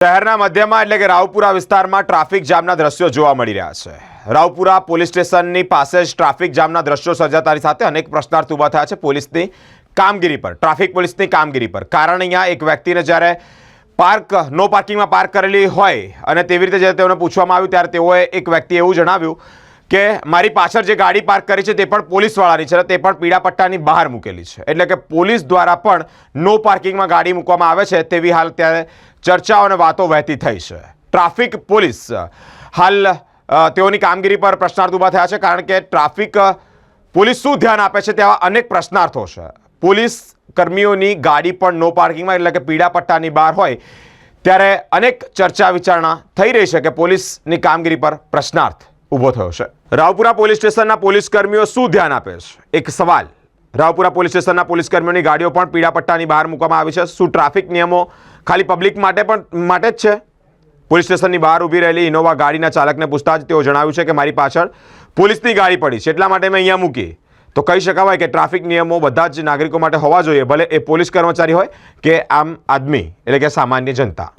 શહેરના મધ્યમાં એટલે કે રાવપુરા વિસ્તારમાં ટ્રાફિક જામના દ્રશ્યો જોવા મળી રહ્યા છે। રાવપુરા પોલીસ સ્ટેશનની પાસે જ ટ્રાફિક જામના દ્રશ્યો સર્જાતાની સાથે અનેક પ્રશ્નાર્થ ઊભા થયા છે પોલીસની કામગીરી પર, ટ્રાફિક પોલીસની કામગીરી પર। કારણ અહીંયા એક વ્યક્તિને જ્યારે નો પાર્કિંગમાં પાર્ક કરેલી હોય અને તેવી રીતે જ્યારે તેઓને પૂછવામાં આવ્યું ત્યારે તેઓએ એક વ્યક્તિએ એવું જણાવ્યું કે મારી પાછળ જે ગાડી પાર્ક કરી છે તે પણ પોલીસવાળાની છે, તે પણ પીળા પટ્ટાની બહાર મૂકેલી છે, એટલે કે પોલીસ દ્વારા પણ નો પાર્કિંગમાં ગાડી મૂકવામાં આવે છે તેવી હાલ ત્યારે ચર્ચાઓ અને વાતો વહેતી થઈ છે। ટ્રાફિક પોલીસ હાલ તેઓની કામગીરી પર પ્રશ્નાર્થ ઊભા થયા છે, કારણ કે ટ્રાફિક પોલીસ શું ધ્યાન આપે છે તેવા અનેક પ્રશ્નાર્થો છે। પોલીસ કર્મીઓની ગાડી પણ નો પાર્કિંગમાં એટલે કે પીળા પટ્ટાની બહાર હોય ત્યારે અનેક ચર્ચા વિચારણા થઈ રહી છે કે પોલીસની કામગીરી પર પ્રશ્નાર્થ ઊભો થયો છે। રાવપુરા પોલીસ સ્ટેશનના પોલીસ કર્મીઓ શું ધ્યાન આપે છે? એક સવાલ। રાવપુરા પોલીસ સ્ટેશનના પોલીસ કર્મીઓની ગાડીઓ પણ પીળા પટ્ટાની બહાર મૂકવામાં આવી છે। શું ટ્રાફિક નિયમો ખાલી પબ્લિક માટે જ છે? પોલીસ સ્ટેશનની બહાર ઊભી રહેલી ઇનોવા ગાડીના ચાલકને પૂછતા જ તેઓ જણાવ્યું છે કે મારી પાછળ પોલીસની ગાડી પડી છે એટલા માટે મેં અહીંયા મૂકી। તો કહી શકાય કે ટ્રાફિક નિયમો બધા જ નાગરિકો માટે હોવા જોઈએ, ભલે એ પોલીસ કર્મચારી હોય કે આમ આદમી એટલે કે સામાન્ય જનતા।